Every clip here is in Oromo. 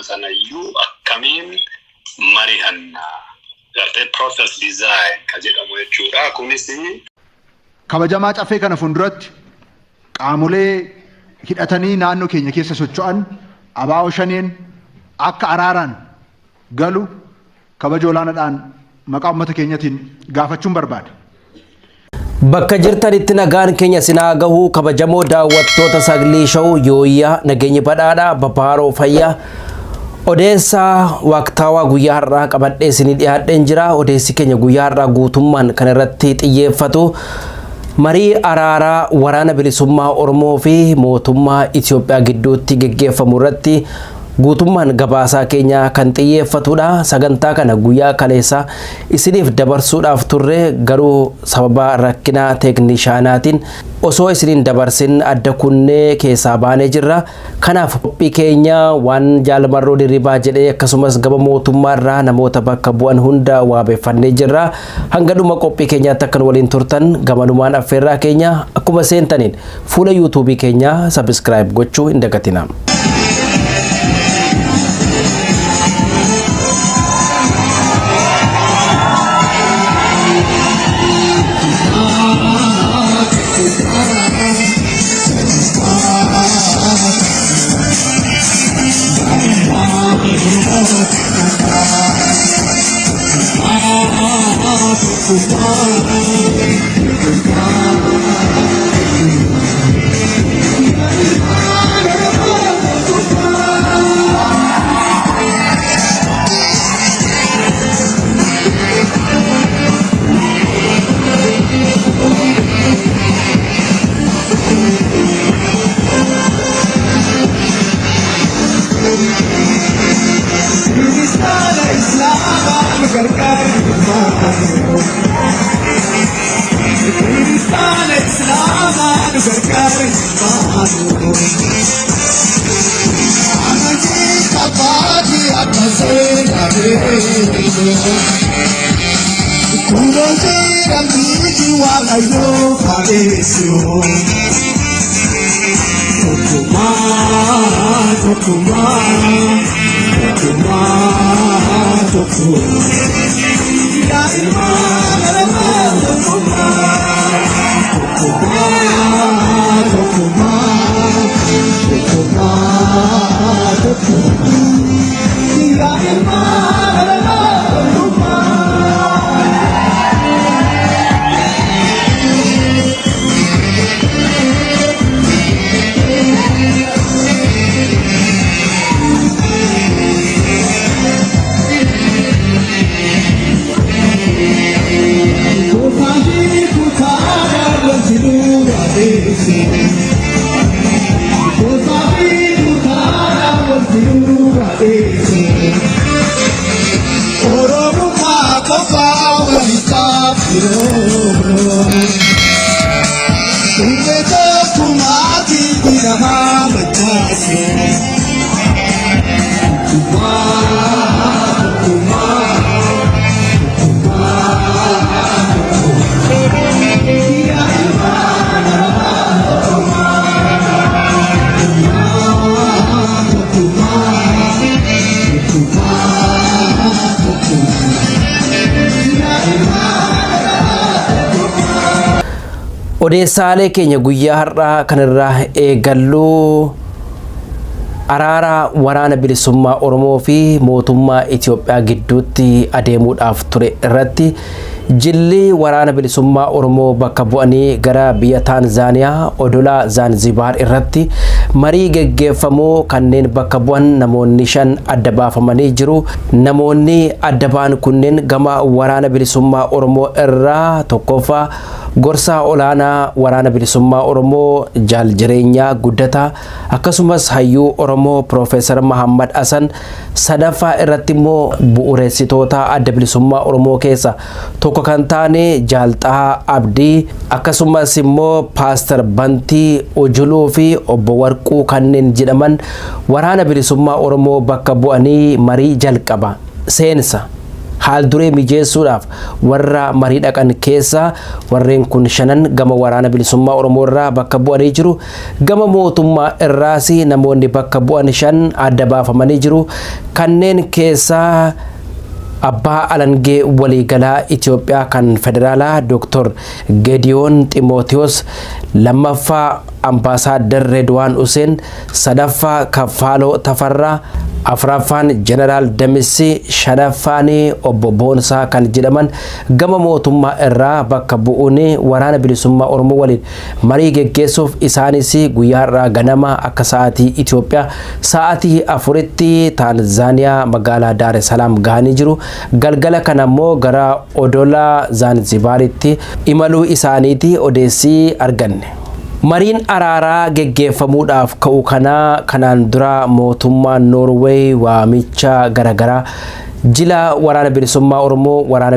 masanayyuu akkamiin marihanna gartee process design ka jedhamu jechuudha. Kunis kabajamaa caffee kana fuulduratti qaamolee hidhatanii naannoo keenya keessa socho'an abaa'oo shaneen akka araaraan galu kabaja olaanaadhaan maqaa uummata keenyatiin gaafachuun barbaada. Bakka jirtanitti nagaan keenya sinaa gahuu kabajamoo daawwattoota Sagalee Show yooyyaa nageenya badhaadhaa Babaaroo Fayyaa odeessaa waqtaawaa guyyaa har'aa qabadhee isinii dhiyaadheen jira. Odeessi keenya guyyaa har'aa guutummaan kan irratti xiyyeeffatu marii araaraa waraana bilisummaa Oromoo fi mootummaa Itoophiyaa gidduutti geggeeffamu irratti guutummaan gabaasaa keenya kan xiyyeeffatudha. Sagantaa kana guyyaa kaleessa isiniif dabarsuudhaaf turre garuu sababa rakkina teeknishaanaatiin osoo isiniin dabarsin adda kunnee keessaa baanee jirra. Kanaaf qophii keenya waan Jaalamarroo Dirribaa jedhee akkasumas gama mootummaarraa namoota bakka bu'an hunda waabeeffannee jirra. Hanga dhuma qophii keenyaatti akkan waliin turtan gamanumaan affeerraa keenya akkuma seentaniin fuula yuutuubii keenya sabiskiraayib gochuu hin dagatinaa. Odeessaalee keenya guyyaa har'aa kanarraa eegallu araara waraana bilisummaa Oromoo fi mootummaa Itoophiyaa gidduutti adeemuudhaaf ture irratti jilli waraana bilisummaa Oromoo bakka bu'anii gara biyya Taanzaaniyaa odola Zanzibar irratti marii geggeeffamuu kanneen bakka bu'an namoonni 5 adda baafamanii jiru. Namoonni adda ba'an kunneen gama waraana bilisummaa Oromoo irraa tokkoffaa gorsaa olaanaa waraana bilisummaa Oromoo jaal jireenyaa guddataa akkasumas hayyuu Oromoo Profeesar Muhammad Hasan sadaffaa irratti immoo bu'uureessitoota adda bilisummaa Oromoo keessa tokko kan taane Jaalxaa Abdii akkasumas immoo Paaster Bantii Ojuluu fi Obbo Warquu kanneen jedhaman waraana bilisummaa Oromoo bakka bu'anii marii jalqaba seensa haal duree mijeessuudhaaf warra marii dhaqan keessa warreen kun shanan gama waraana bilisummaa Oromoo irraa bakka bu'anii jiru. Gama mootummaa irraas namoonni bakka bu'an shan adda baafamanii jiru. Kanneen keessaa Abbaa Alangee waliigalaa Itoophiyaa kan federaalaa Dr. Gediyoon Ximootiyoos, lammaffaa Ambaasaadder Redwaan Huseen, sadaffaa Kaffaaloo Tafarraa, afraffaan Jeneraal Demissi, shanaffaan Obbo Boonsaa kan jedhaman gama mootummaa irraa bakka bu'uun waraana bilisummaa Oromoo waliin marii geggeessuuf isaanis guyyaa irraa ganama akka sa'aatii Itoophiyaa sa'aatii 4tti Taanzaaniyaa magaalaa Daar es Salaam gahanii jiru. Galgala kana immoo gara Odola Zanzibaaritti imaluu isaaniiti odeessii arganne. Mariin araaraa geggeeffamuudhaaf ka'u kanaan dura mootummaan Noorweey waamicha garagaraa jila waraana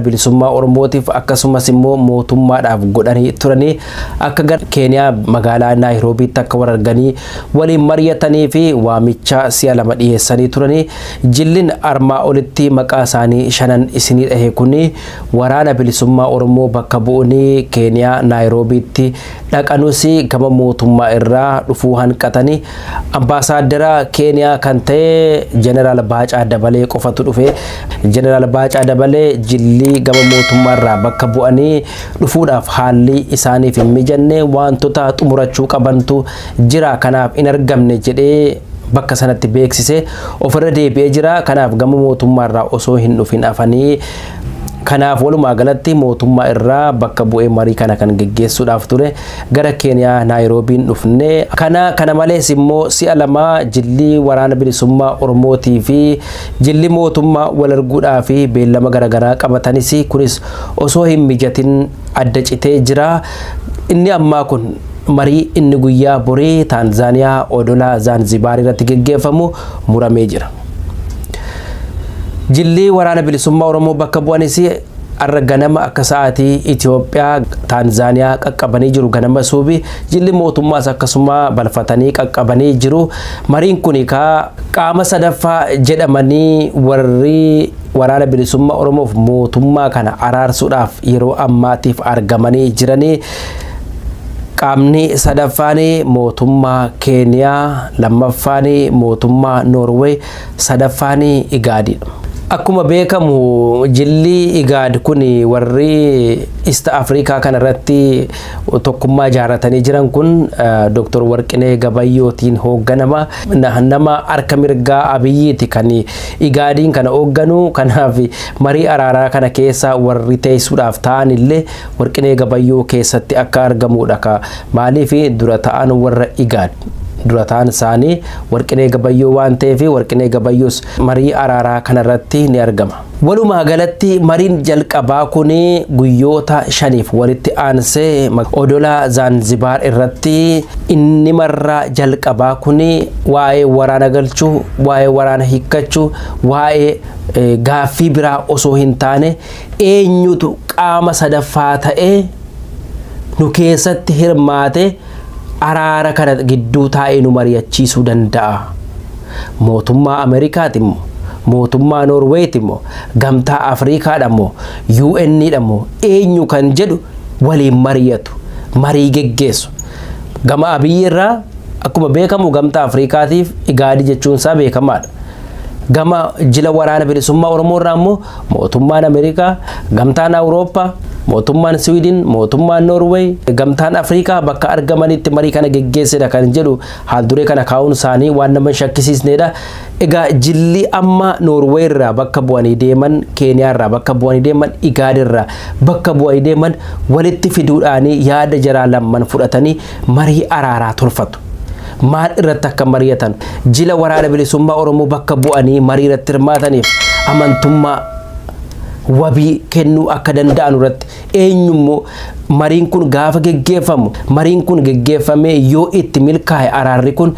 bilisummaa Oromootiif akkasumas immoo mootummaadhaaf godhanii turanii akka gara Keeniyaa magaalaa Naayiroobiitti akka wal arganii waliin mari'atanii fi waamicha si'a lama dhiyeessanii turanii. Jilliin armaa olitti maqaa isaanii shanan isinii dhahe kuni waraana bilisummaa Oromoo bakka bu'uun Keeniyaa Naayiroobiitti dhaqanus gama mootummaa irraa dhufuu hanqatanii ambaasaaddara Keeniyaa kan ta'e Jeneraal Baacaa Dabalee qofatu dhufe. Jeneraal Baacaa Dabalee jilli gama mootummaa irraa bakka bu'anii dhufuudhaaf haalli isaaniif hin mijanne wantoota xumurachuu qabantu jira kanaaf hin argamne jedhee bakka sanatti beeksise ofirra deebi'ee jira. Kanaaf gama mootummaa irraa osoo hin dhufin afanii kanaaf walumaa galatti mootummaa irraa bakka bu'ee marii kana kan geggeessuudhaaf ture gara Keeniyaa Naayiroobiin dhufne. Kana malees immoo si'a lama jilli waraana bilisummaa Oromootii fi jilli mootummaa wal arguudhaa fi beellama garagaraa qabatanis kunis osoo hin mijatin adda citee jira. Inni ammaa kun marii inni guyyaa borii Taanzaaniyaa Odola Zanzibaar irratti geggeeffamu muramee jira. Jilli waraana bilisummaa Oromoo bakka bu'anis arra ganama akka sa'aatii Itoophiyaa Taanzaaniyaa qaqqabanii jiru. Ganama suubi jilli mootummaas akkasuma balfatanii qaqqabanii jiru. Mariin kun qaama sadaffaa jedhamanii warri waraana bilisummaa Oromoof mootummaa kana araarsuudhaaf yeroo ammaatiif argamanii jiranii. Qaamni sadaffaan mootummaa Keeniyaa, lammaffaan mootummaa Noorweey, sadaffaan Igaadidha. Akkuma beekamu jilli Igaad kun warri East Afrikaa kana irratti tokkummaa ijaarratanii jiran kun Dr. Warqinee Gabayyootiin hoogganama. Nama harka mirgaa Abiyyiiti kan Igaadiin kana hoogganu. Kanaaf marii araaraa kana keessa warri teessuudhaaf ta'an illee Warqinee Gabayyoo keessatti akka argamudha. Maaliif dura ta'an warra Igaad dura ta'an isaanii Warqinee Gabayyoo waan ta'eef Warqinee Gabayyoos marii araaraa kanarratti ni argama. Walumaa galatti mariin jalqabaa kun guyyoota 5 walitti aansee Odola Zanzibaar irratti inni marraa jalqabaa kun waa'ee waraana galchuu, waa'ee waraana hiikkachuu, waa'ee gaaffii biraa osoo hin taane eenyutu qaama sadaffaa ta'ee nu keessatti hirmaate araara kana gidduu taa'ee nu mari'achiisuu danda'a. Mootummaa Ameerikaati immoo, mootummaa Noorweeyti immoo, gamtaa Afriikaadha immoo, UN'dha immoo eenyu kan jedhu waliin mari'atu, marii geggeessu. Gama Abiyyi irraa akkuma beekamu gamtaa Afriikaatiif Igaadi jechuun isaa beekamaadha. Gama jila waraana bilisummaa Oromoo irraa immoo mootummaan Ameerikaa, gamtaan Awurooppaa, mootummaan Sweden, mootummaan Norway, gamtaan Afrikaa bakka argamanitti marii kana geggeessedha kan jedhu haal duree kana kaa'uun isaanii waan nama shakkisiisnedha. Egaa jilli amma Norway irraa bakka bu'anii deeman, Keeniyaa irraa bakka bu'anii deeman, Igaad irraa bakka bu'anii deeman walitti fiduudhaanii yaada jaraa lamman fudhatanii marii araaraa tolfatu. Maal irratti akka mari'atan jila waraana bilisummaa Oromoo bakka bu'anii marii irratti hirmaataniif amantummaa wabii kennuu akka danda'an irratti eenyummoo mariin kun gaafa geggeeffamu mariin kun geggeeffamee yoo itti milkaa'e araarri kun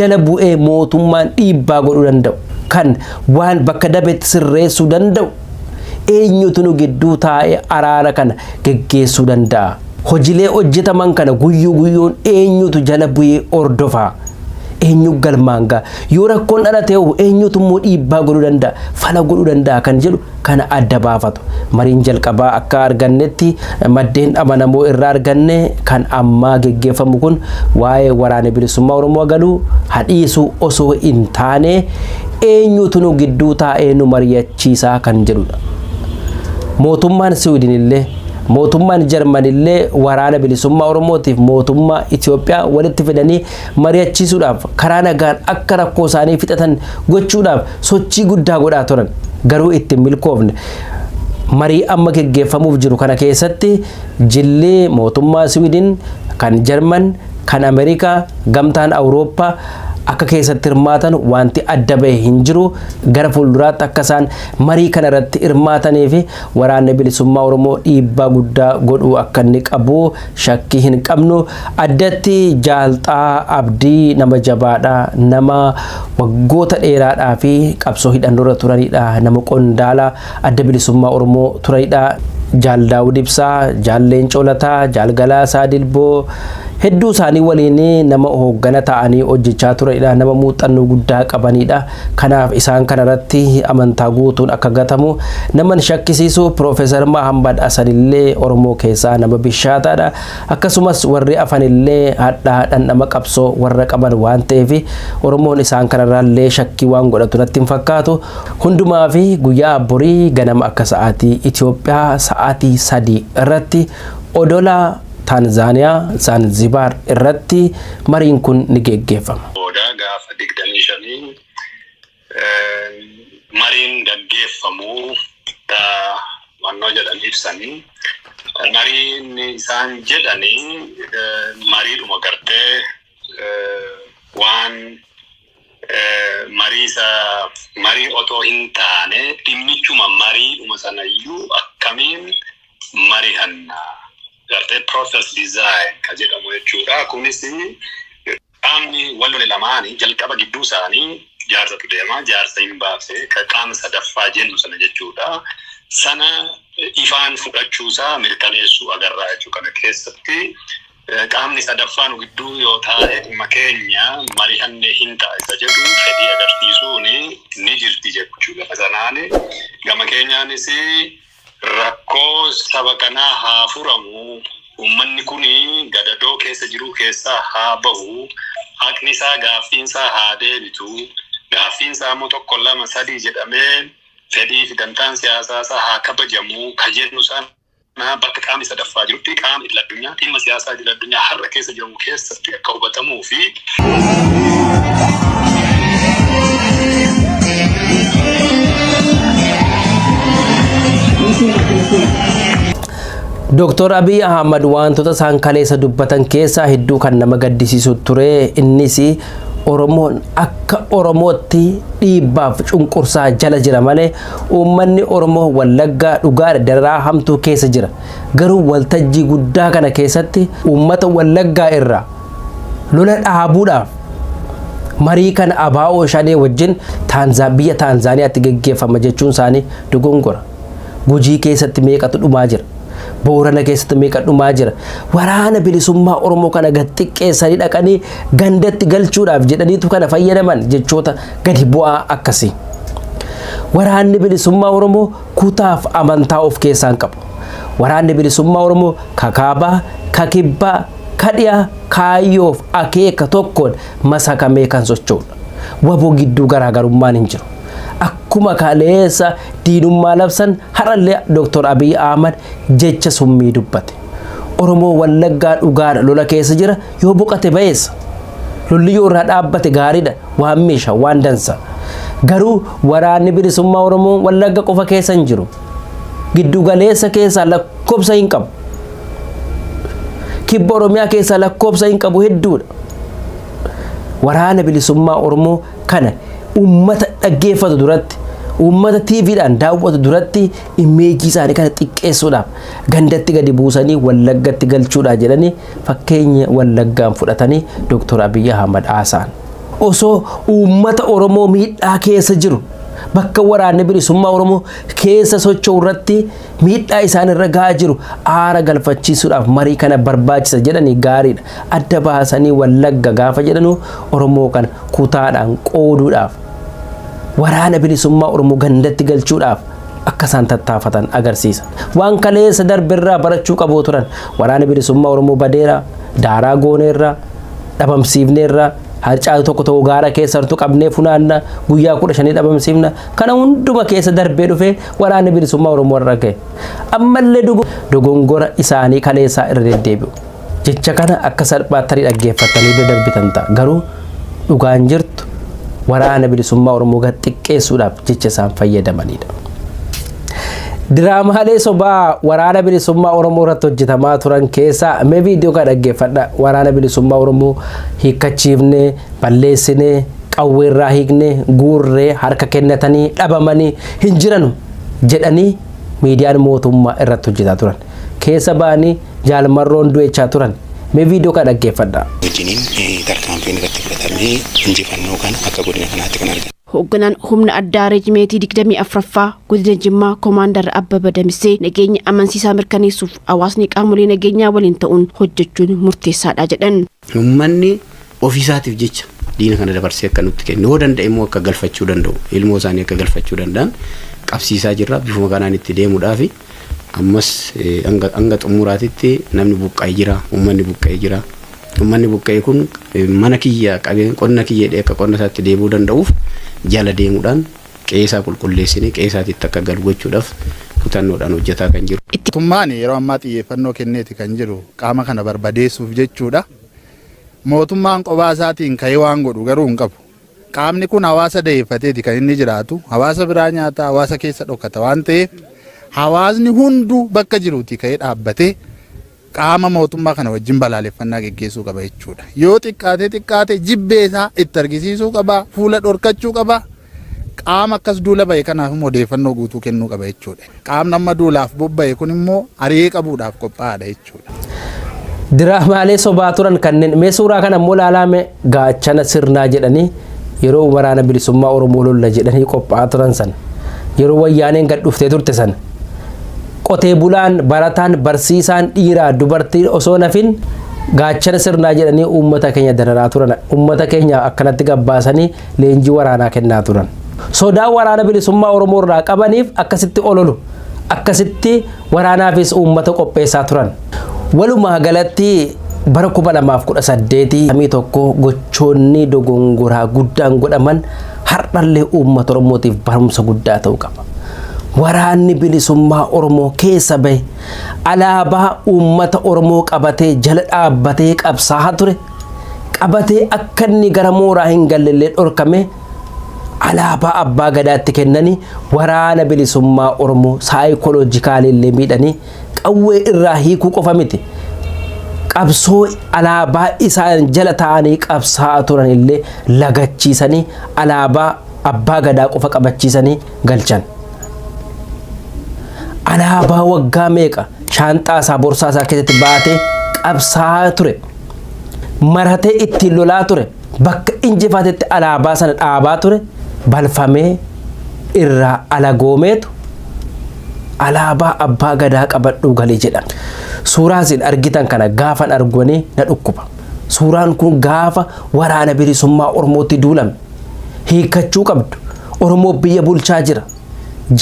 jala bu'ee mootummaan dhiibbaa godhuu danda'u kan waan bakka dabetti sirreessuu danda'u eenyutu nu gidduu taa'ee araara kana geggeessuu danda'a. Hojiilee hojjetaman kana guyyuu guyyoon eenyutu jala bu'ee ordofaa, eenyu galmaanga yoo rakkoon dhalate eenyutummoo dhiibbaa godhuu danda'a fala godhuu danda'a kan jedhu kana adda baafatu mariin jalqabaa akka argannetti maddeen amanamoo irraa arganne kan ammaa geggeeffamu kun waa'ee waraana bilisummaa Oromoo galuu hadhiisuu osoo hin taane eenyutu nu gidduu taa'ee nu mari'achiisaa kan jedhudha. Mootummaan Siwiidin illee mootummaan Jarman illee waraana bilisummaa Oromootiif mootummaa Itoophiyaa walitti fidanii mari'achiisuudhaaf karaa nagaan akka rakkoo isaanii fixatan gochuudhaaf sochii guddaa godhaa turan garuu itti milkoofne. Marii amma geggeeffamuuf jiru kana keessatti jillee mootummaa Siwiidin kan Jarman kan Ameerikaa gamtaan Awurooppaa akka keessatti hirmaatan wanti adda bahe hin jiru gara fuulduraatti akka isaan marii kana irratti hirmaatanii fi waraanni bilisummaa Oromoo dhiibbaa guddaa godhuu akka inni qabu shakkii hin qabnu. Addatti Jaalxaa Abdii nama jabaadha nama waggoota dheeraadhaa fi qabsoo hidhannoorra turanidha nama qondaala adda bilisummaa Oromoo turanidha. Jaal Daawud Ibsaa, Jaal Leencoo Lataa, Jaal Galaasaa Dilboo hedduu isaanii waliin nama hooggana ta'anii hojjechaa turanidha nama muuxannoo guddaa qabanidha. Kanaaf isaan kana irratti amantaa guutuun akka gatamu naman shakkisiisu. Profeesar Mahammad Hasan illee Oromoo keessaa nama bishaataadha. Akkasumas warri afan illee hadhaadhaan nama qabsoo warra qaban waan ta'eef Oromoon isaan kana irraallee shakkii waan godhatu natti hin fakkaatu. Hundumaa fi guyyaa borii ganama akka sa'aatii Itoophiyaa sa'aatii 3 irratti odola Tanzania Zanzibar irratti mariin kun ni geggeeffama. Booda gaafa 25 mariin gaggeeffamu wannoo jedhan ibsanii mariin isaan jedhanii mariidhuma gartee waan marii otoo hin taane dhimmichuma mariidhuma sanayyuu akkamiin marihannaa gartee process design ka jedhamu jechuudha. Kunis qaamni wal lamaanii jalqaba gidduu isaanii jaarsatu deema jaarsa hin baafne ka qaama sadaffaa jennu sana jechuudha. Sana ifaan fudhachuusaa mirkaneessuu agarraa jechuu kana keessatti qaamni sadaffaan gidduu yoo taa'e dhimma keenya marihanne hin ta'a isa jedhu fedhii agarsiisuun ni jirti jechuudha. Sanaan gama keenyaanis rakkoo saba kanaa haa furamu ummanni kuni gadadoo keessa jiru keessaa haa bahu haqni isaa gaaffiin isaa haa deebitu gaaffiin isaa immoo 1 2 3 jedhamee fedhii fi dantaan siyaasaa isaa haa kabajamu ka jennu sana bakka qaamni sadaffaa jirutti qaamni idil-addunyaa dhimma siyaasaa idil-addunyaa har'a keessa jiru keessatti akka hubatamuu fi Dr. Abiy Ahmad wantoota isaan kaleessa dubbatan keessaa hedduu kan nama gaddisiisu ture. Innis Oromoon akka Oromootti dhiibbaaf cunqursaa jala jira malee uummanni Oromoo Wallaggaa dhugaa daraa hamtuu keessa jira. Garuu waltajjii guddaa kana keessatti uummata Wallaggaa irraa lola dhaabuudhaaf marii kan abaa'oo shanee wajjin biyya Taanzaaniyaatti geggeeffama jechuun isaanii dogongora. Gujii keessatti meeqatu dhumaa jira. Boorana keessatti meeqa dhumaa jira. Waraana bilisummaa Oromoo kana xiqqeessanii dhaqanii gandatti galchuudhaaf jedhaniitu kana fayyadaman jechoota gadi bu'aa akkasii. Waraanni bilisummaa Oromoo kutaaf amantaa of keessaan qabu. Waraanni bilisummaa Oromoo kakaabaa, kakibbaa, kadhiyaa, kaayyoof akeeka tokkoon masakamee kan socho'udha. Waboo gidduu garaagarummaan hin jiru. Akkuma kaleessa diinummaa labsan harallee Dr. Abiy Ahmad jecha summii dubbate. Oromoo Wallaggaa dhugaadha lola keessa jira yoo boqate bayeessa. Lolli yoo irraa dhaabbate gaariidha waan meeshaa waan dansa. Garuu waraanni bilisummaa Oromoo Wallagga qofa keessa hin jiru. Giddu galeessa keessaa lakkoofsa hin qabu. Kibba Oromiyaa keessaa lakkoofsa hin qabu hedduudha. Waraana bilisummaa Oromoo kana ummata dhaggeeffatu duratti ummata TVdhaan daawwatu duratti imeejii isaanii kana xiqqeessuudhaaf gandatti gadi buusanii Wallaggatti galchuudhaa jedhanii fakkeenya Wallaggaan fudhatanii Dr. Abiy Ahmad haasa'an. Osoo ummata Oromoo miidhaa keessa jiru bakka waraanni bilisummaa Oromoo keessa socho'u irratti miidhaa isaan irra gahaa jiru aara galfachiisuudhaaf marii kana barbaachisa jedhanii gaariidha. Adda baasanii Wallagga gaafa jedhanu Oromoo kana kutaadhaan qooduudhaaf waraana bilisummaa Oromoo gandatti galchuudhaaf akka isaan tattaafatan agarsiisa. Waan kaleessa darbirraa barachuu qabu turan waraana bilisummaa Oromoo badeera daaraa gooneerra dhabamsiifneerra harcaa tokko ta'uu gaara keessa hartu qabnee funaanna guyyaa 15 dhabamsiifna kana hunduma keessa darbee dhufee waraana bilisummaa Oromoo irra ga'e. Ammallee dogongora isaanii kaleessaa irra deddeebi'u. Jecha kana akka salphaatti dhaggeeffatanii darbitan ta'a. Garuu dhugaan jirtu waraana bilisummaa Oromoo gad xiqqeessuudhaaf jecha isaan fayyadamanidha. Diraamaalee sobaa waraana bilisummaa Oromoo irratti hojjetamaa turan keessaa mee viidiyoo kana dhaggeeffadha. Waraana bilisummaa Oromoo hiikkachiifnee balleessinee qawweerraa hiiknee guurree harka kennatanii dhabamanii hin jiranu jedhanii miidiyaan mootummaa irratti hojjetaa turan. Keessa ba'anii jaalmarroon du'echaa turan. Mee viidiyoo kana dhaggeeffadha. Wajjiniin tarkaanfiin irratti fudhatamee injifannoo kana akka godina kanaatti kan argamu. Hoogganaan humna addaa reejimeetii 24ffaa godina Jimmaa Koomaandar Abbabaa Damisee nageenya amansiisaa mirkaneessuuf hawaasni qaamolee nageenyaa waliin ta'uun hojjechuun murteessaadha jedhan. Uummanni ofiisaatiif jecha diina kana dabarsee akka nutti kennu yoo danda'e immoo akka galfachuu danda'u ilmoo isaanii akka galfachuu danda'an qabsiisaa jirra bifuma kanaan itti deemuudhaaf ammas hanga xumuraatitti namni buqqa'ee jira uummanni buqqa'ee jira. Uummanni buqqa'ee kun mana kiyya qabeen qonna kiyyee akka qonna isaatti deebi'uu danda'uuf jala deemuudhaan qeesaa qulqulleessinee qeesaatitti akka galu gochuudhaaf kutannoodhaan hojjetaa kan jiru. Mootummaan yeroo ammaa xiyyeeffannoo kenneeti kan jiru qaama kana barbadeessuuf jechuudha. Mootummaan qophaa isaatiin ka'ee waan godhu garuu hin qabu. Qaamni kun hawaasa da'eeffateeti kan inni jiraatu. Hawaasa biraa nyaata hawaasa keessa dhokata waan ta'eef hawaasni hunduu bakka jiruuti ka'ee dhaabbatee qaama mootummaa kana wajjin balaaleffannaa geggeessuu qaba jechuudha. Yoo xiqqaate jibbee isaa itti argisiisuu qaba, fuula dhorkachuu qaba. Qaama akkas duula ba'e kanaaf immoo odeeffannoo guutuu kennuu qaba jechuudha. Qaamni amma duulaaf bobba'e kun immoo ari'ee qabuudhaaf qophaa'aadha jechuudha. Diraamaalee sobaa turan kanneen mee suuraa kana immoo ilaalame gaachana sirnaa jedhanii yeroo waraana bilisummaa Oromoo lolla jedhanii qophaa'aa turan san yeroo wayyaaneen gad dhuftee turte san qotee bulaan barataan barsiisaan dhiiraa dubartiin osoo nafin gaachana sirnaa jedhanii uummata keenya dararaa turan. Uummata keenya akkanatti gabbaasanii leenjii waraanaa kennaa turan. Sodaa waraana bilisummaa Oromoo irraa qabaniif akkasitti ololu akkasitti waraanaafis uummata qopheessaa turan. Walumaa galatti bara 2018 tokko gochoonni dogongoraa guddaan godhaman har'allee uummata Oromootiif barumsa guddaa ta'uu qaba. Waraanni bilisummaa Oromoo keessa bahe alaabaa uummata Oromoo qabatee jala dhaabbatee qabsaa'aa ture. Qabatee akka inni gara mooraa hin galleellee dhorkame alaabaa abbaa gadaatti kennanii waraana bilisummaa Oromoo saayikooloojikaalillee miidhanii qawwee irraa hiikuu qofa miti. Qabsoo alaabaa isaan jala taa'anii qabsaa'aa turanillee lagachiisanii alaabaa abbaa gadaa qofa qabachiisanii galchan. Alaabaa waggaa meeqa shaanxaa isaa borsaa isaa keessatti baatee qabsaa'aa ture. Maratee ittiin lolaa ture. Bakka injifatetti alaabaa sana dhaabaa ture. Balfamee irraa alagoomeetu alaabaa abbaa gadaa qabadhuu galee jedha. Suuraa isin argitan kana gaafan arguanii na dhukkuba. Suuraan kun gaafa waraana bilisummaa Oromootti duulame. Hiikkachuu qabdu. Oromoo biyya bulchaa jira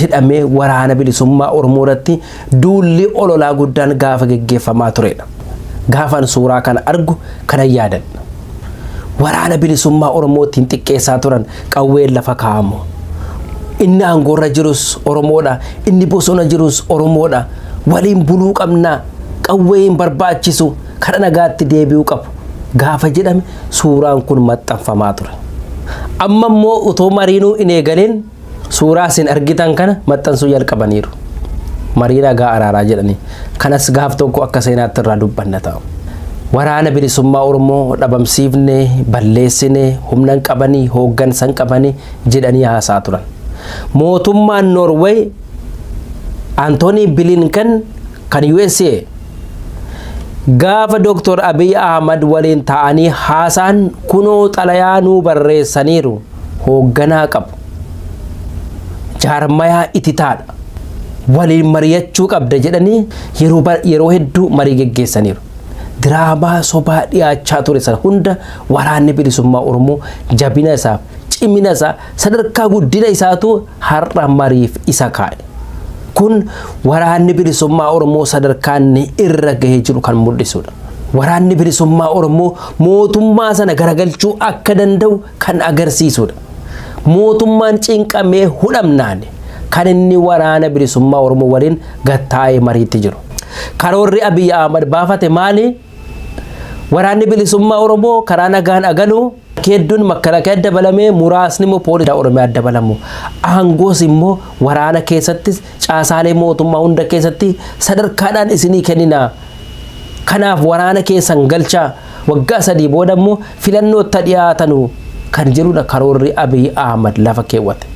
jedhamee waraana bilisummaa Oromoo irratti duulli ololaa guddaan gaafa geggeeffamaa turedha. Gaafan suuraa kana argu kana yaadan. Waraana bilisummaa Oromootiin xiqqeessaa turan qawween lafa kaa'amu. Inni aangoorra jirus Oromoodha, inni bosona jirus Oromoodha. Waliin buluu qabna, qawween barbaachisu kadha nagaatti deebi'uu qabu. Gaafa jedhame suuraan kun maxxanfamaa ture. Amma immoo utoo mariinuu hin eegaleen suuraa isin argitan kana maxxansuu jalqabaniiru. Marii nagaa araaraa jedhanii. Kanas gaaf tokko akka seenaatti irraa dubbanna ta'u. Waraana bilisummaa Oromoo dhabamsiifnee, balleessinee, humnan qabanii, hooggansan qabanii jedhanii haasaa turan. Mootummaan Norway Anthony Blinken kan USA gaafa Dr. Abiy Ahmad waliin ta'anii haasaan kunoo xalayaa nuu barreessaniiru hoogganaa qabu. jaarmayaa ititaadha. Waliin mari'achuu qabda jedhanii yeroo hedduu marii geggeessaniiru. Diraamaa sobaa dhiyaachaa ture sana hunda waraanni bilisummaa Oromoo jabina isaaf cimina isaa sadarkaa guddina isaatu har'a mariif isa kaa'e. Kun waraanni bilisummaa Oromoo sadarkaa inni irra gahee jiru kan mul'isudha. Waraanni bilisummaa Oromoo mootummaa sana garagalchuu akka danda'u kan agarsiisudha. Mootummaan cinqamee hudhamnaan kan inni waraana bilisummaa Oromoo waliin gattaa'ee mariitti jiru. Karoorri Abiy Ahmad baafate maali? Waraanni bilisummaa Oromoo karaa nagaan agalu hedduun makalaakaa dabalamee muraasni immoo poolisii Oromiyaa dabalamu. Aangoos immoo waraana keessattis caasaalee mootummaa hunda keessatti sadarkaadhaan isinii kennina. Kanaaf waraana keessan galchaa waggaa 3 booda immoo filannootti dhiyaatanu kan jedhudha karoorri Abiy Ahmad lafa keewwate.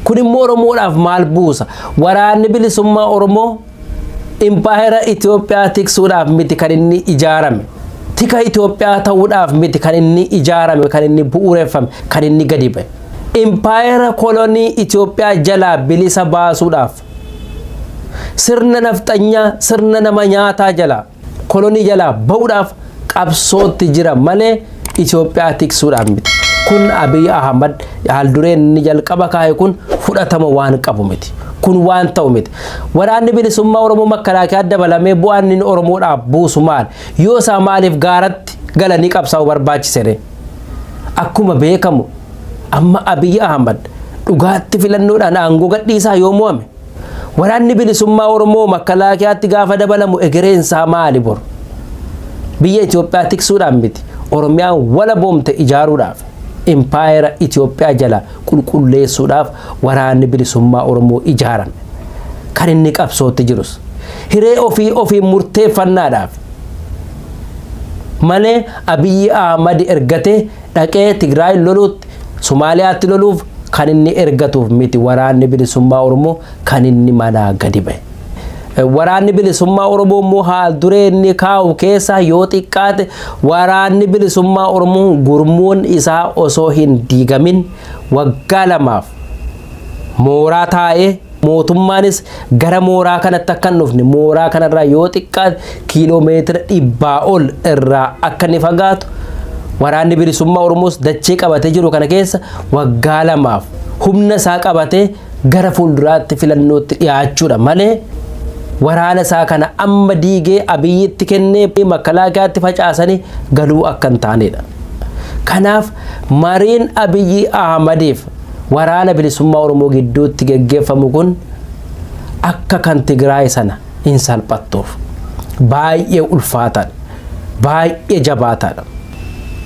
Kun immoo Oromoodhaaf maal buusa? Waraanni bilisummaa Oromoo impaayera Itoophiyaa tiksuudhaaf miti kan inni ijaarame. Tika Itoophiyaa ta'uudhaaf miti kan inni ijaarame, kan inni bu'uureffame, kan inni gadi ba'e. Impaayera kolonii Itoophiyaa jalaa bilisa baasuudhaaf sirna nafxanyaa, sirna nama nyaataa jalaa kolonii jalaa ba'uudhaaf qabsootti jira malee Itoophiyaa tiksuudhaaf miti. Kun Abiy Ahmad haaldureen inni jalqaba kaa'e kun fudhatama waan qabu miti. Kun waan ta'u miti. Waraanni bilisummaa Oromoo makalaakaa dabalamee bu'aan inni Oromoodhaaf buusu maal? Yoo isaa maaliif gaaratti galanii qabsaa'u barbaachisere? Akkuma beekamu amma Abiy Ahmad dhugaatti filannoodhaan aangoo gadhiisaa yoo mo'ame waraanni bilisummaa Oromoo makalaakaatti gaafa dabalamu egereensaa maali bor? Biyya Itoophiyaa tiksuudhaan miti. Oromiyaan wala boomte ijaaruudhaaf. Impaayera Itoophiyaa jala qulqulleessuudhaaf waraanni bilisummaa Oromoo ijaaran kan inni qabsootti jirus hiree ofii murteeffannaadhaaf malee Abiy Ahmad ergatee dhaqee Tigraay loluutti Somaaliyaatti loluuf kan inni ergatuuf miti. Waraanni bilisummaa Oromoo kan inni manaa gadi ba'e. Waraanni bilisummaa Oromoo immoo haalduree inni kaa'u keessaa yoo xiqqaate waraanni bilisummaa Oromoo gurmuun isaa osoo hin diigamin waggaa 2 mooraa taa'ee mootummaanis gara mooraa kanatti akka hin dhufne mooraa kanarraa yoo xiqqaate kiiloomeetira 100 ol irraa akka inni fagaatu waraanni bilisummaa Oromoos dachee qabatee jiru kana keessa waggaa 2 humna isaa qabatee gara fuulduraatti filannootti dhiyaachuudha malee waraana isaa kana amma diigee Abiyyitti kennee makalaakaatti facaasanii galuu akka hin taanedha. Kanaaf mariin Abiy Ahmadiif waraana bilisummaa Oromoo gidduutti geggeeffamu kun akka kan Tigraay sana hin salphattuuf baay'ee ulfaataadha, baay'ee jabaataadha.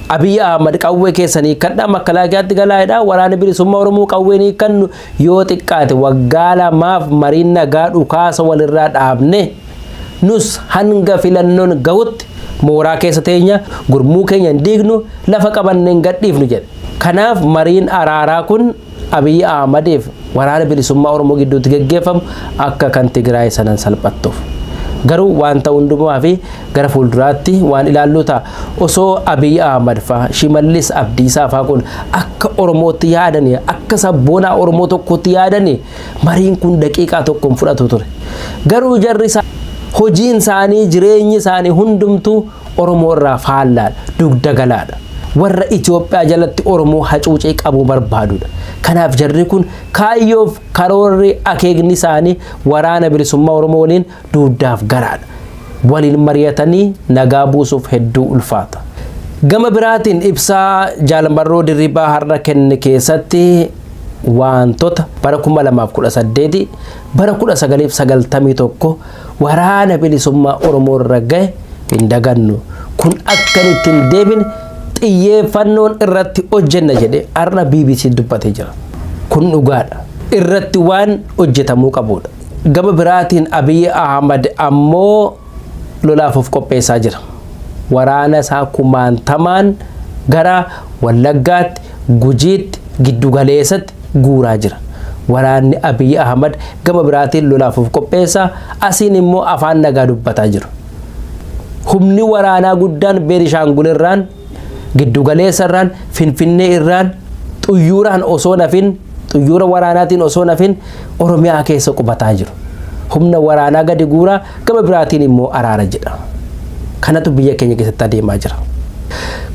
Abiy Ahmad qawwee keessanii kadhaa makalaakaatti galaayidha. Waraana bilisummaa Oromoo qawweenii kan yoo xiqqaate waggaa 2 mariin nagaa dhukaasa walirraa dhaabne nus hanga filannoon gahutti mooraa keessa teenya gurmuu keenya hin diignu lafa qabanneen gadhiifnu jedhe. Kanaaf mariin araaraa kun Abiy Ahmadiif waraana bilisummaa Oromoo gidduutti geggeeffamu akka kan Tigraay sanan salphattuuf. Garuu waan ta'u hundumaa fi gara fuulduraatti waan ilaallu ta'a. Osoo Abiy Ahmad fa'aa Shimallis Abdiisaa fa'aa kun akka Oromootti yaadanii akka sabboonaa Oromoo tokkotti yaadanii mariin kun daqiiqaa tokkoon fudhatu ture. Garuu jarri hojiin isaanii jireenyi isaanii hundumtuu Oromoo irraa faallaadha, dugda galaadha. Warra Itoophiyaa jalatti Oromoo hacuucee qabuu barbaadudha. Kanaaf jarri kun kaayyoof karoorri akeekni isaanii waraana bilisummaa Oromoo waliin duuddaaf garaadha. Waliin mari'atanii nagaa buusuuf hedduu ulfaata. Gama biraatiin ibsaa Jaalmarroo Dirribaa har'a kenne keessatti wantoota bara 2018 bara 1991 waraana bilisummaa Oromoo irra gahe hin dagannu. Kun akka ittiin deebine xiyyeeffannoon irratti hojjenna jedhe har'a BBC dubbatee jira. Kun dhugaadha. Irratti waan hojjetamuu qabudha. Gama biraatiin Abiy Ahmad ammoo lolaaf of qopheessaa jira. Waraana isaa 90 gara Wallaggaatti, Gujiitti, Giddugaleessatti guuraa jira. Waraanni Abiy Ahmad gama biraatiin lolaaf of qopheessaa, asiin immoo afaan nagaa dubbataa jiru. Humni waraanaa guddaan Beenishaangul irraan, Giddugaleessa irraan, Finfinnee irraan, Xuyyuuraan osoo nafin Xuyyuura waraanaatiin osoo nafin Oromiyaa keessa qubataa jiru. Humna waraanaa gadi guuraa gama biraatiin immoo araara jedha. Kanatu biyya keenya keessatti adeemaa jira.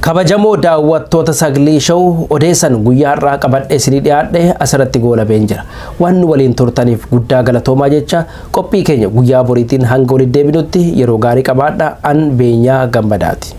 Kabajamoo daawwattoota Sagalee Show odeessan guyyaa har'aa qabadhee isinii dhiyaadhe asirratti goolabeen jira. Waan nu waliin turtaniif guddaa galatoomaa jecha qophii keenya guyyaa boriitiin hanga walitti deebinutti yeroo gaarii qabaadhaa. An Beenyaa Gammadaati.